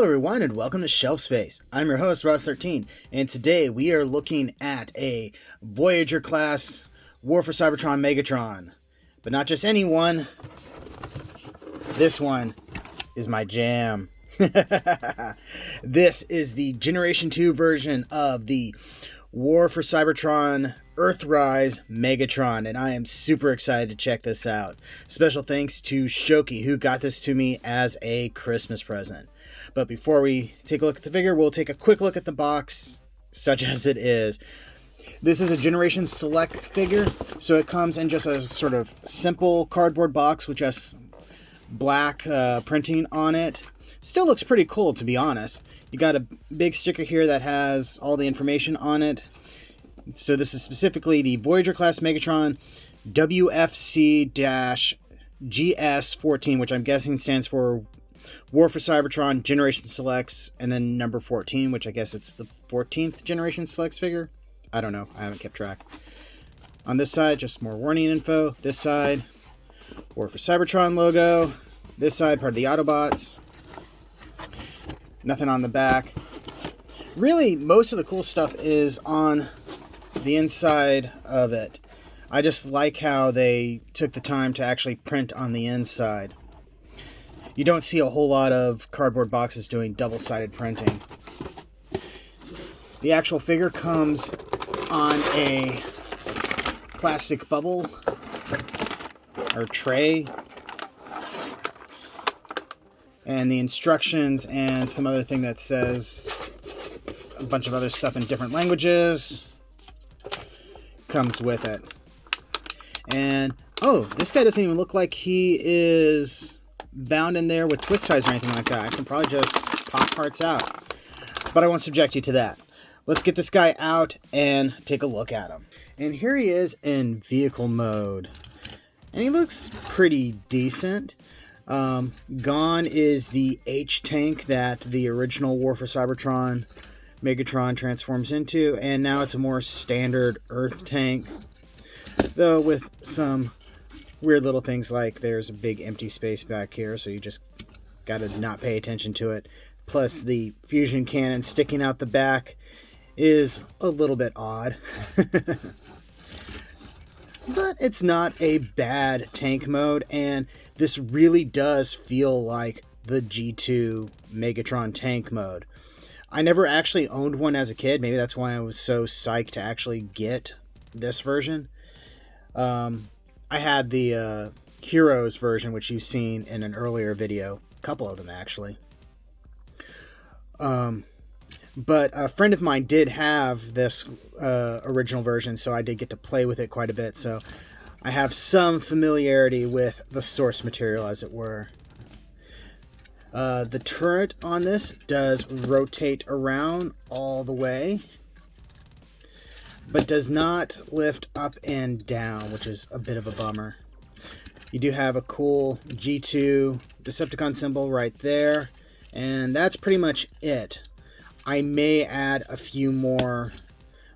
Hello everyone and welcome to Shelf Space. I'm your host Ross13 and today we are looking at a Voyager class War for Cybertron Megatron. But not just any one. This one is my jam. This is the Generation 2 version of the War for Cybertron Earthrise Megatron, and I am super excited to check this out. Special thanks to Shoky, who got this to me as a Christmas present. But before we take a look at the figure, we'll take a quick look at the box, such as it is. This is a Generation Select figure, so it comes in just a sort of simple cardboard box with just black printing on it. Still looks pretty cool, to be honest. You got a big sticker here that has all the information on it. So this is specifically the Voyager class Megatron WFC-GS14, which I'm guessing stands for War for Cybertron Generation Selects, and then number 14, which I guess it's the 14th Generation Selects figure. I don't know. I haven't kept track. On this side, just more warning info. This side, War for Cybertron logo. This side, part of the Autobots. Nothing on the back. Really, most of the cool stuff is on the inside of it. I just like how they took the time to actually print on the inside. You don't see a whole lot of cardboard boxes doing double-sided printing. The actual figure comes on a plastic bubble or tray, and the instructions and some other thing that says a bunch of other stuff in different languages comes with it. And oh, this guy doesn't even look like he is bound in there with twist ties or anything like that. I can probably just pop parts out, but I won't subject you to that. Let's get this guy out and take a look at him. And here he is in vehicle mode, and he looks pretty decent. Gone is the H tank that the original War for Cybertron Megatron transforms into, and now it's a more standard Earth tank, though with some weird little things like there's a big empty space back here, so you just gotta not pay attention to it. Plus the fusion cannon sticking out the back is a little bit odd. But it's not a bad tank mode, and this really does feel like the G2 Megatron tank mode. I never actually owned one as a kid. Maybe that's why I was so psyched to actually get this version. I had the Heroes version, which you've seen in an earlier video. A couple of them, actually. But a friend of mine did have this original version, so I did get to play with it quite a bit. So I have some familiarity with the source material, as it were. The turret on this does rotate around all the way, but does not lift up and down, which is a bit of a bummer. You do have a cool G2 Decepticon symbol right there, and that's pretty much it. I may add a few more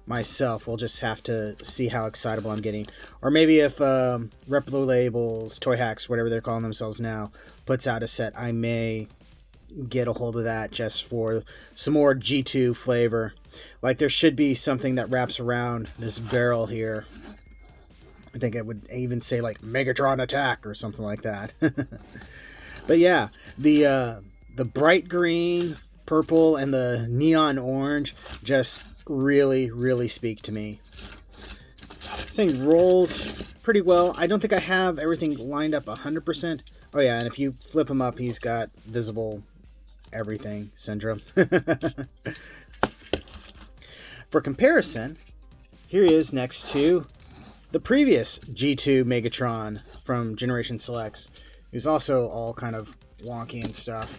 myself. We'll just have to see how excitable I'm getting. Or maybe if Replo Labels, Toy Hacks, whatever they're calling themselves now, puts out a set, I may get a hold of that just for some more G2 flavor. Like there should be something that wraps around this barrel here. I think it would even say like Megatron Attack or something like that. But yeah, the bright green, purple, and the neon orange just really speak to me. This thing rolls pretty well. I don't think I have everything lined up 100%. Oh yeah, and if you flip him up, he's got visible everything syndrome. For comparison, here he is next to the previous G2 Megatron from Generation Selects. He's also all kind of wonky and stuff.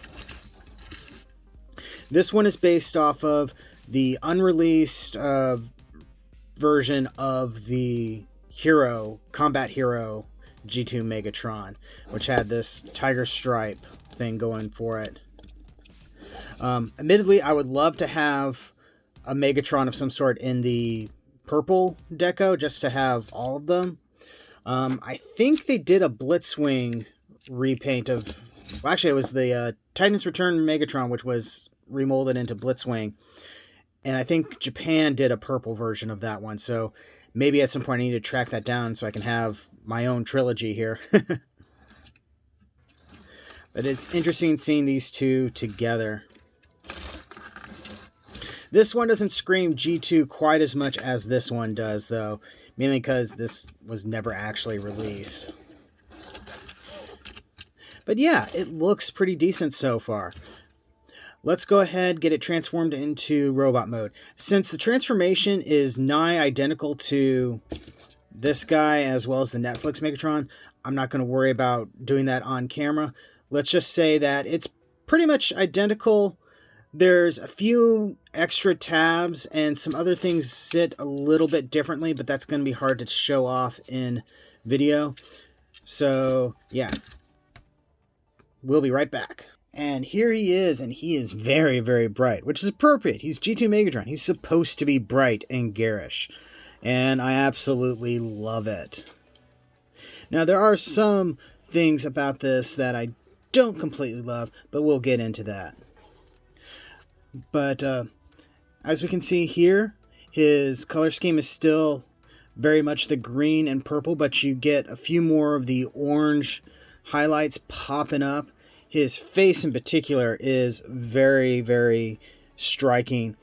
This one is based off of the unreleased version of the Combat Hero G2 Megatron, which had this tiger stripe thing going for it. Admittedly, I would love to have a Megatron of some sort in the purple deco, just to have all of them. I think they did a Blitzwing repaint of Well, actually, it was the Titans Return Megatron, which was remolded into Blitzwing. And I think Japan did a purple version of that one. So maybe at some point I need to track that down so I can have my own trilogy here. But it's interesting seeing these two together. This one doesn't scream G2 quite as much as this one does, though. Mainly because this was never actually released. But yeah, it looks pretty decent so far. Let's go ahead, get it transformed into robot mode. Since the transformation is nigh identical to this guy as well as the Netflix Megatron, I'm not going to worry about doing that on camera. Let's just say that it's pretty much identical. There's a few extra tabs and some other things sit a little bit differently, but that's going to be hard to show off in video. So yeah, we'll be right back. And here he is, and he is very, very bright, which is appropriate. He's G2 Megatron. He's supposed to be bright and garish, and I absolutely love it. Now, there are some things about this that I don't completely love, but we'll get into that. But as we can see here, his color scheme is still very much the green and purple, but you get a few more of the orange highlights popping up. His face in particular is very, very striking.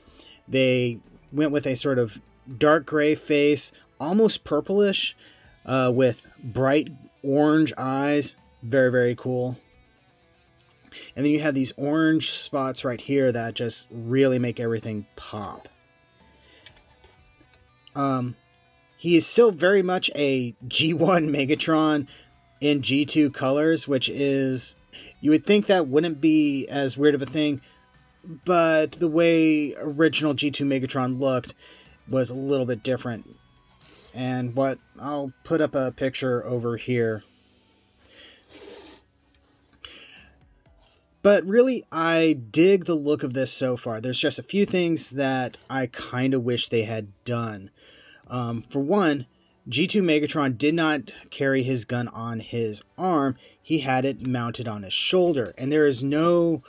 They went with a sort of dark gray face, almost purplish, with bright orange eyes. Very, very cool. And then you have these orange spots right here that just really make everything pop. He is still very much a G1 Megatron in G2 colors, which is... You would think that wouldn't be as weird of a thing, but the way original G2 Megatron looked was a little bit different. And I'll put up a picture over here. But really, I dig the look of this so far. There's just a few things that I kind of wish they had done. For one, G2 Megatron did not carry his gun on his arm. He had it mounted on his shoulder. And there is no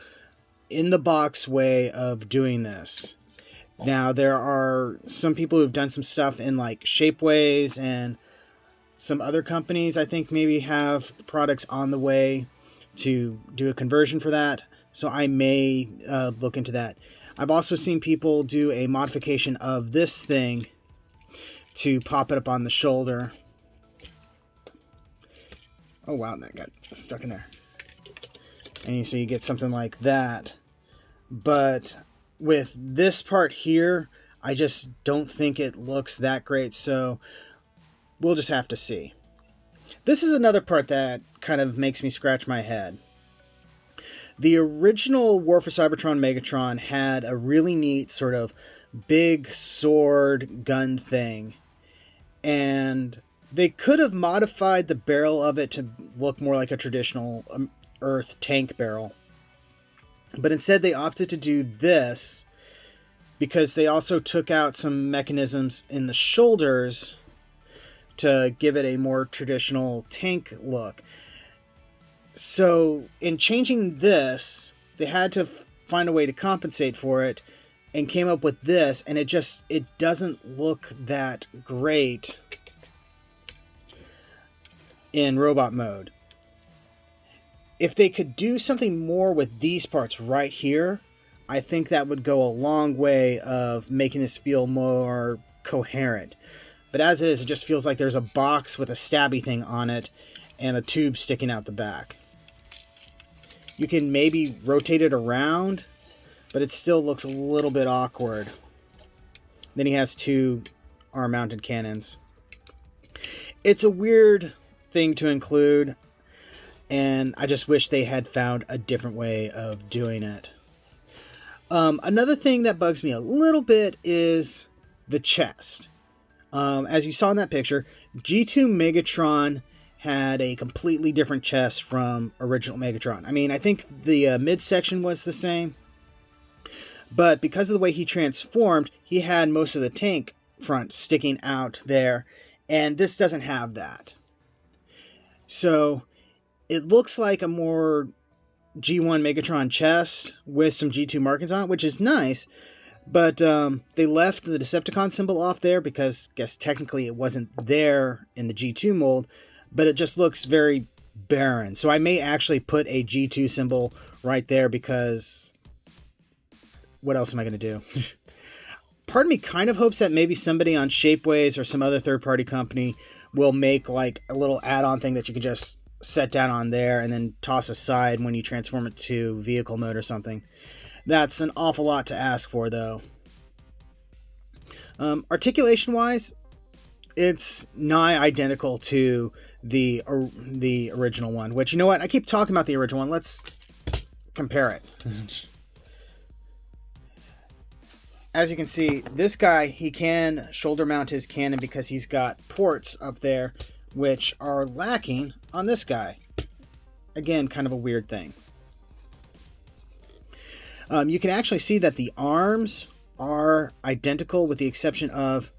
in-the-box way of doing this. Now, there are some people who've done some stuff in like Shapeways, and some other companies I think maybe have products on the way to do a conversion for that. So I may look into that. I've also seen people do a modification of this thing to pop it up on the shoulder. Oh wow, that got stuck in there. And so you get something like that. But with this part here, I just don't think it looks that great, so we'll just have to see. This is another part that kind of makes me scratch my head. The original War for Cybertron Megatron had a really neat sort of big sword gun thing. And they could have modified the barrel of it to look more like a traditional Earth tank barrel. But instead they opted to do this because they also took out some mechanisms in the shoulders to give it a more traditional tank look. So in changing this, they had to find a way to compensate for it and came up with this, and it doesn't look that great in robot mode. If they could do something more with these parts right here, I think that would go a long way of making this feel more coherent. But as is, it just feels like there's a box with a stabby thing on it and a tube sticking out the back. You can maybe rotate it around, but it still looks a little bit awkward. Then he has two arm-mounted cannons. It's a weird thing to include, and I just wish they had found a different way of doing it. Another thing that bugs me a little bit is the chest. As you saw in that picture, G2 Megatron had a completely different chest from original Megatron. I mean, I think the midsection was the same, but because of the way he transformed, he had most of the tank front sticking out there, and this doesn't have that. So it looks like a more G1 Megatron chest with some G2 markings on it, which is nice. But they left the Decepticon symbol off there because I guess technically it wasn't there in the G2 mold, but it just looks very barren. So I may actually put a G2 symbol right there because what else am I going to do? Part of me kind of hopes that maybe somebody on Shapeways or some other third-party company will make like a little add-on thing that you can just set down on there and then toss aside when you transform it to vehicle mode or something. That's an awful lot to ask for, though. Articulation-wise, it's nigh identical to the original one, which, you know what? I keep talking about the original one. Let's compare it. As you can see, this guy, he can shoulder mount his cannon because he's got ports up there, which are lacking on this guy. Again, kind of a weird thing. You can actually see that the arms are identical with the exception of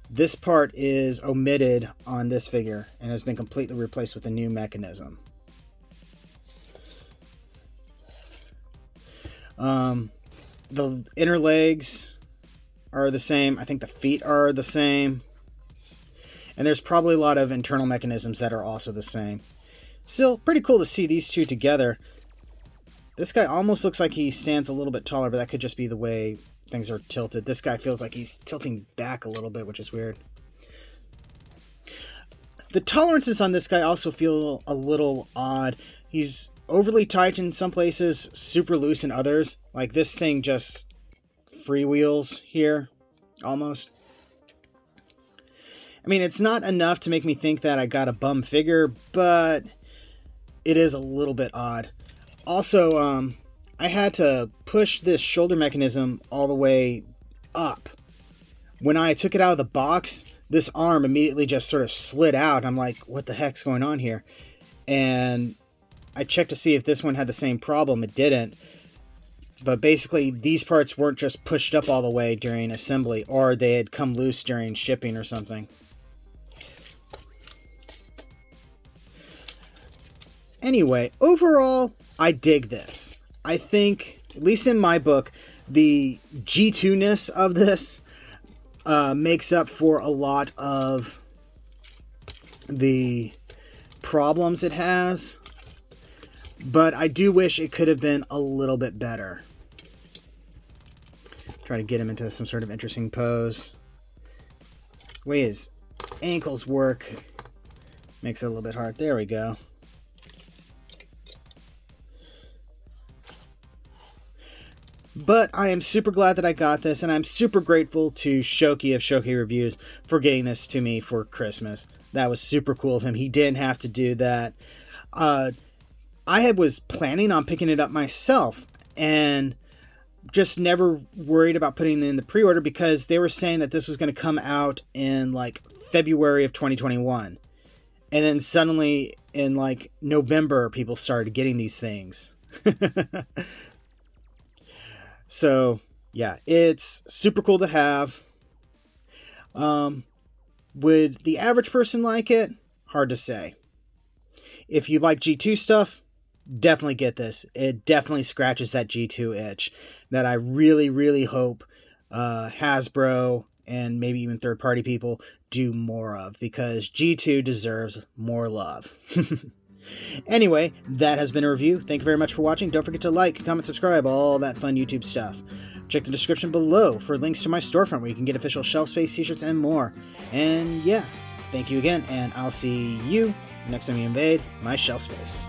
this part is omitted on this figure and has been completely replaced with a new mechanism. The inner legs are the same. I think the feet are the same. And there's probably a lot of internal mechanisms that are also the same. Still, pretty cool to see these two together. This guy almost looks like he stands a little bit taller, but that could just be the way things are tilted. This guy feels like he's tilting back a little bit, which is weird. The tolerances on this guy also feel a little odd. He's overly tight in some places, super loose in others. Like this thing just freewheels here, almost. I mean, it's not enough to make me think that I got a bum figure, but it is a little bit odd. Also, I had to push this shoulder mechanism all the way up. When I took it out of the box, this arm immediately just sort of slid out. I'm like, what the heck's going on here? And I checked to see if this one had the same problem. It didn't. But basically, these parts weren't just pushed up all the way during assembly, or they had come loose during shipping or something. Anyway, overall, I dig this. I think, at least in my book, the G2-ness of this makes up for a lot of the problems it has. But I do wish it could have been a little bit better. Try to get him into some sort of interesting pose. The way his ankles work makes it a little bit hard. There we go. But I am super glad that I got this, and I'm super grateful to Shoky of Shoky Reviews for getting this to me for Christmas. That was super cool of him. He didn't have to do that. I was planning on picking it up myself, and just never worried about putting it in the pre-order because they were saying that this was going to come out in like February of 2021. And then suddenly in like November, people started getting these things. So, yeah, it's super cool to have. Would the average person like it? Hard to say. If you like G2 stuff, definitely get this. It definitely scratches that G2 itch that I really, really hope Hasbro and maybe even third-party people do more of, because G2 deserves more love. Anyway, that has been a review. Thank you very much for watching. Don't forget to like, comment, subscribe, all that fun YouTube stuff. Check the description below for links to my storefront where you can get official shelf space, t-shirts, and more. And yeah, thank you again, and I'll see you next time you invade my shelf space.